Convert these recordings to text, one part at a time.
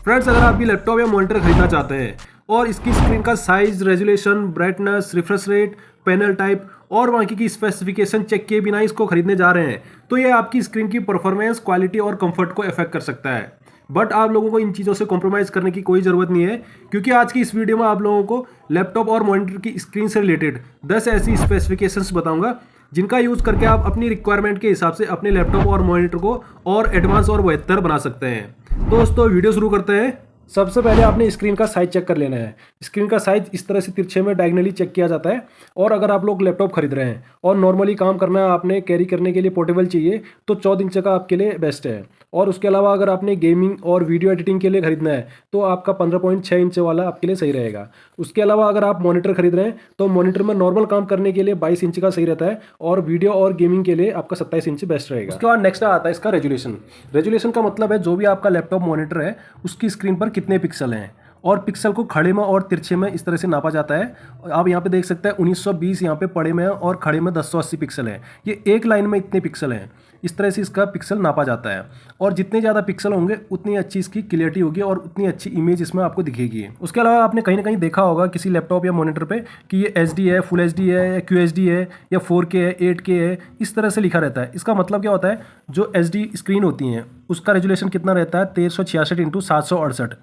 Friends, अगर आप भी लैपटॉप या मॉनिटर खरीदना चाहते हैं और इसकी स्क्रीन का size, resolution, brightness, refresh rate, panel type और बाकी की स्पेसिफिकेशन चेक किए बिना इसको खरीदने जा रहे हैं तो ये आपकी स्क्रीन की परफॉर्मेंस, क्वालिटी और कंफर्ट को अफेक्ट कर सकता है। बट आप लोगों को इन चीज़ों से कॉम्प्रोमाइज़ करने की कोई ज़रूरत नहीं है, क्योंकि आज की इस वीडियो में आप लोगों को लैपटॉप और मॉनिटर की स्क्रीन से रिलेटेड 10 ऐसी स्पेसिफिकेशंस बताऊंगा जिनका यूज़ करके आप अपनी रिक्वायरमेंट के हिसाब से अपने लैपटॉप और मॉनिटर को और एडवांस और बेहतर बना सकते हैं। दोस्तों, वीडियो शुरू करते हैं। सबसे पहले आपने स्क्रीन का साइज चेक कर लेना है। स्क्रीन का साइज इस तरह से तिरछे में डायगनली चेक किया जाता है। और अगर आप लोग लैपटॉप खरीद रहे हैं और नॉर्मली काम करना है, आपने कैरी करने के लिए पोर्टेबल चाहिए, तो 14 इंच का आपके लिए बेस्ट है। और उसके अलावा अगर आपने गेमिंग और वीडियो एडिटिंग के लिए खरीदना है तो आपका 15.6 इंच वाला आपके लिए सही रहेगा। उसके अलावा अगर आप मॉनिटर खरीद रहे हैं तो मॉनिटर में नॉर्मल काम करने के लिए 22 इंच का सही रहता है और वीडियो और गेमिंग के लिए आपका 27 इंच बेस्ट रहेगा। उसके बाद नेक्स्ट आता है इसका रेजोल्यूशन। रेजोल्यूशन का मतलब है जो भी आपका लैपटॉप मॉनिटर है उसकी स्क्रीन पर कितने पिक्सल हैं, और पिक्सल को खड़े में और तिरछे में इस तरह से नापा जाता है। आप यहाँ पे देख सकते हैं 1920 यहाँ पे पड़े में है और खड़े में 1080 पिक्सल है। ये एक लाइन में इतने पिक्सल हैं। इस तरह से इसका पिक्सल नापा जाता है और जितने ज़्यादा पिक्सल होंगे उतनी अच्छी इसकी क्लियरिटी होगी और उतनी अच्छी इमेज इसमें आपको दिखेगी। उसके अलावा आपने कहीं ना कहीं देखा होगा किसी लैपटॉप या मॉनिटर पे कि ये HD है, फुल HD है, या QHD है, या 4K है, 8K है, इस तरह से लिखा रहता है। इसका मतलब क्या होता है, जो HD स्क्रीन होती हैं उसका रेजोल्यूशन कितना रहता है, 1366x768।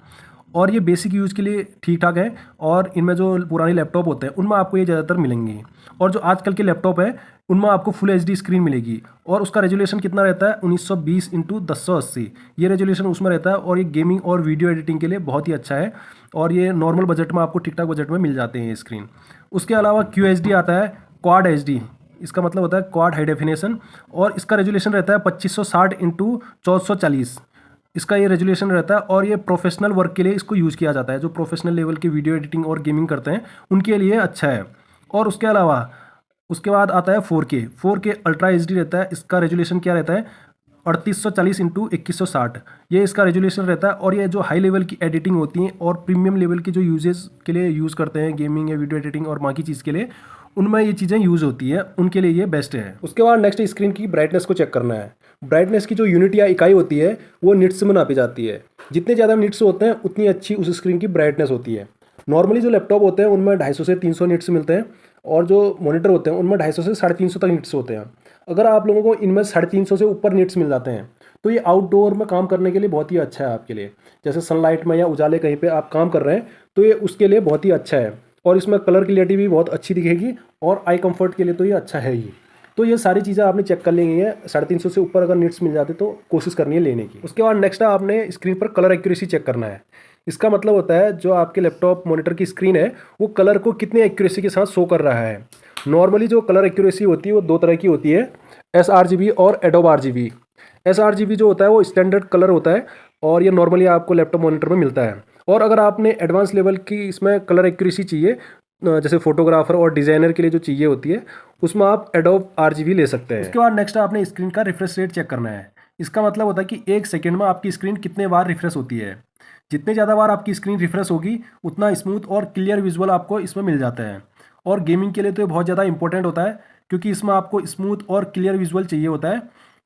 और ये बेसिक यूज़ के लिए ठीक ठाक है। और इनमें जो पुरानी लैपटॉप होते हैं उनमें आपको ये ज़्यादातर मिलेंगी। और जो आजकल के लैपटॉप है उनमें आपको फुल HD स्क्रीन मिलेगी और उसका रेजोल्यूशन कितना रहता है, 1920x1080। ये रेजोल्यूशन उसमें रहता है और ये गेमिंग और वीडियो एडिटिंग के लिए बहुत ही अच्छा है। और ये नॉर्मल बजट में आपको ठीक ठाक बजट में मिल जाते हैं ये स्क्रीन। उसके अलावा QHD आता है, क्वाड HD। इसका मतलब होता है क्वाड हाई डेफिनेशन, और इसका रेजोल्यूशन रहता है 2560x1440। इसका ये रेजोल्यूशन रहता है और ये प्रोफेशनल वर्क के लिए इसको यूज़ किया जाता है। जो प्रोफेशनल लेवल की वीडियो एडिटिंग और गेमिंग करते हैं उनके लिए अच्छा है। और उसके अलावा उसके बाद आता है 4K अल्ट्रा HD रहता है। इसका रेजोल्यूशन क्या रहता है, 3840x2160। ये इसका रेजोल्यूशन रहता है। और ये जो हाई लेवल की एडिटिंग होती है और प्रीमियम लेवल की जो यूजेस के लिए यूज़ करते हैं, गेमिंग या वीडियो एडिटिंग और बाकी चीज़ के लिए, उनमें ये चीज़ें यूज़ होती है, उनके लिए ये बेस्ट है। उसके बाद नेक्स्ट स्क्रीन की ब्राइटनेस को चेक करना है। ब्राइटनेस की जो यूनिट या इकाई होती है वो निट्स में नापी जाती है। जितने ज़्यादा निट्स होते हैं उतनी अच्छी उस स्क्रीन की ब्राइटनेस होती है। नॉर्मली जो लैपटॉप होते हैं उनमें 250 से 300 निट्स मिलते हैं और जो मॉनिटर होते हैं उनमें 250 से 350 तक निट्स होते हैं। अगर आप लोगों को इनमें 350 से ऊपर निट्स मिल जाते हैं तो ये आउटडोर में काम करने के लिए बहुत ही अच्छा है आपके लिए। जैसे सनलाइट में या उजाले कहीं पे आप काम कर रहे हैं तो ये उसके लिए बहुत ही अच्छा है। और इसमें कलर क्लियरिटी भी बहुत अच्छी दिखेगी और आई कंफर्ट के लिए तो ये अच्छा है ही। तो ये सारी चीज़ें आपने चेक कर लेनी है। 350 से ऊपर अगर निट्स मिल जाते तो कोशिश करनी है लेने की। उसके बाद नेक्स्ट आपने स्क्रीन पर कलर एक्यूरेसी चेक करना है। इसका मतलब होता है जो आपके लैपटॉप मॉनिटर की स्क्रीन है वो कलर को कितने एक्यूरेसी के साथ शो कर रहा है। नॉर्मली जो कलर एक्यूरेसी होती है वो दो तरह की होती है, sRGB और Adobe RGB। sRGB जो होता है वो स्टैंडर्ड कलर होता है और ये नॉर्मली आपको लैपटॉप मॉनिटर में मिलता है। और अगर आपने एडवांस लेवल की इसमें कलर एक्यूरेसी चाहिए, जैसे फोटोग्राफर और डिज़ाइनर के लिए जो चाहिए होती है, उसमें आप Adobe RGB ले सकते हैं। उसके बाद नेक्स्ट आपने स्क्रीन का रिफ्रेश रेट चेक करना है। इसका मतलब होता है कि 1 सेकेंड में आपकी स्क्रीन कितने बार रिफ्रेश होती है। जितने ज़्यादा बार आपकी स्क्रीन रिफ्रेश होगी उतना स्मूथ और क्लियर विजुअल आपको इसमें मिल जाता है। और गेमिंग के लिए तो ये बहुत ज़्यादा इंपॉर्टेंट होता है, क्योंकि इसमें आपको स्मूथ और क्लियर विजुअल चाहिए होता है।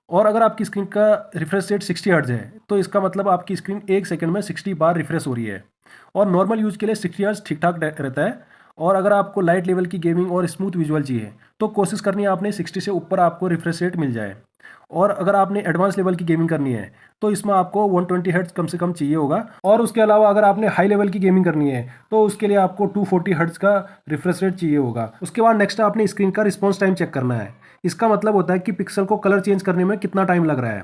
और अगर आपकी स्क्रीन का रिफ्रेश रेट 60 हर्ट्ज है तो इसका मतलब आपकी स्क्रीन 1 सेकंड में 60 बार रिफ्रेश हो रही है। और नॉर्मल यूज़ के लिए 60 हर्ट्ज ठीक ठाक रहता है। और अगर आपको लाइट लेवल की गेमिंग और स्मूथ विजुअल चाहिए तो कोशिश करनी है आपने 60 से ऊपर आपको रिफ्रेश रेट मिल जाए। और अगर आपने एडवांस लेवल की गेमिंग करनी है तो इसमें आपको 120 हर्ट्ज कम से कम चाहिए होगा। और उसके अलावा अगर आपने हाई लेवल की गेमिंग करनी है तो उसके लिए आपको 240 हर्ट्ज का रिफ्रेश रेट चाहिए होगा। उसके बाद नेक्स्ट आपने स्क्रीन का रिस्पॉन्स टाइम चेक करना है। इसका मतलब होता है कि पिक्सल को कलर चेंज करने में कितना टाइम लग रहा है,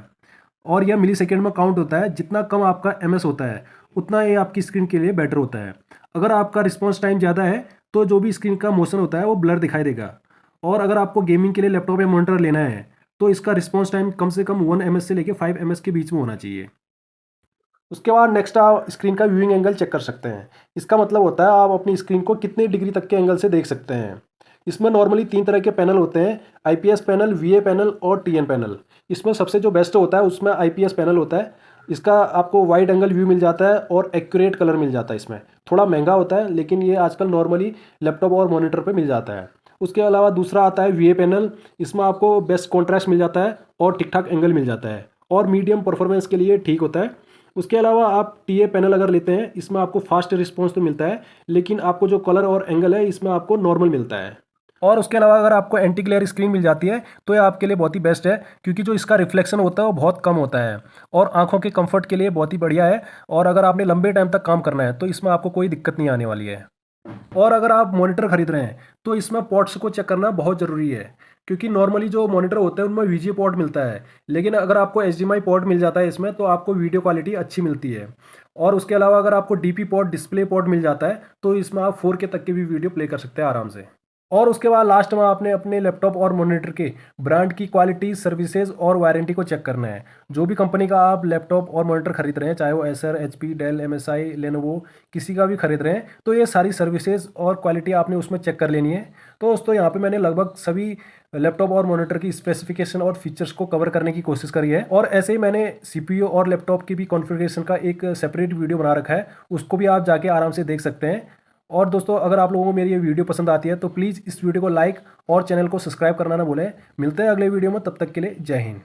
और यह मिली सेकेंड में काउंट होता है। जितना कम आपका MS होता है उतना ये आपकी स्क्रीन के लिए बेटर होता है। अगर आपका रिस्पॉन्स टाइम ज़्यादा है तो जो भी स्क्रीन का मोशन होता है वो ब्लर दिखाई देगा। और अगर आपको गेमिंग के लिए लैपटॉप या मॉनिटर लेना है तो इसका रिस्पॉन्स टाइम कम से कम 1 MS से लेकर 5 MS के बीच में होना चाहिए। उसके बाद नेक्स्ट आप स्क्रीन का व्यूइंग एंगल चेक कर सकते हैं। इसका मतलब होता है आप अपनी स्क्रीन को कितने डिग्री तक के एंगल से देख सकते हैं। इसमें नॉर्मली 3 तरह के पैनल होते हैं, IPS पैनल, VA पैनल और TN पैनल। इसमें सबसे जो बेस्ट होता है उसमें IPS पैनल होता है। इसका आपको वाइड एंगल व्यू मिल जाता है और एक्यूरेट कलर मिल जाता है। इसमें थोड़ा महंगा होता है लेकिन ये आजकल नॉर्मली लैपटॉप और मॉनिटर पर मिल जाता है। उसके अलावा दूसरा आता है VA पैनल। इसमें आपको बेस्ट कॉन्ट्रास्ट मिल जाता है और ठीक ठाक एंगल मिल जाता है और मीडियम परफॉर्मेंस के लिए ठीक होता है। उसके अलावा आप टीए पैनल अगर लेते हैं, इसमें आपको फास्ट रिस्पॉन्स तो मिलता है, लेकिन आपको जो कलर और एंगल है इसमें आपको नॉर्मल मिलता है। और उसके अलावा अगर आपको एंटी ग्लेयर स्क्रीन मिल जाती है तो ये आपके लिए बहुत ही बेस्ट है, क्योंकि जो इसका रिफ्लेक्शन होता है वो बहुत कम होता है और आंखों के कंफर्ट के लिए बहुत ही बढ़िया है। और अगर आपने लंबे टाइम तक काम करना है तो इसमें आपको कोई दिक्कत नहीं आने वाली है। और अगर आप मॉनिटर खरीद रहे हैं तो इसमें पोर्ट्स को चेक करना बहुत ज़रूरी है, क्योंकि नॉर्मली जो मॉनिटर होते हैं उनमें वीजीए पोर्ट मिलता है, लेकिन अगर आपको एचडीएमआई पोर्ट मिल जाता है इसमें तो आपको वीडियो क्वालिटी अच्छी मिलती है। और उसके अलावा अगर आपको डीपी पोर्ट, डिस्प्ले पोर्ट मिल जाता है तो इसमें आप 4K तक की भी वीडियो प्ले कर सकते हैं आराम से। और उसके बाद लास्ट में आपने अपने लैपटॉप और मॉनिटर के ब्रांड की क्वालिटी, सर्विसेज और वारंटी को चेक करना है। जो भी कंपनी का आप लैपटॉप और मॉनिटर खरीद रहे हैं, चाहे वो Acer, HP, Dell, MSI, Lenovo, किसी का भी खरीद रहे हैं, तो ये सारी सर्विसेज और क्वालिटी आपने उसमें चेक कर लेनी है। तो दोस्तों यहाँ पे मैंने लगभग सभी लैपटॉप और मॉनिटर की स्पेसिफिकेशन और फीचर्स को कवर करने की कोशिश करी है। और ऐसे ही मैंने सीपीयू और लैपटॉप की भी कॉन्फ़िगरेशन का एक सेपरेट वीडियो बना रखा है, उसको भी आप जाके आराम से देख सकते हैं। और दोस्तों अगर आप लोगों को मेरी ये वीडियो पसंद आती है तो प्लीज़ इस वीडियो को लाइक और चैनल को सब्सक्राइब करना ना भूलें। मिलते हैं अगले वीडियो में, तब तक के लिए जय हिंद।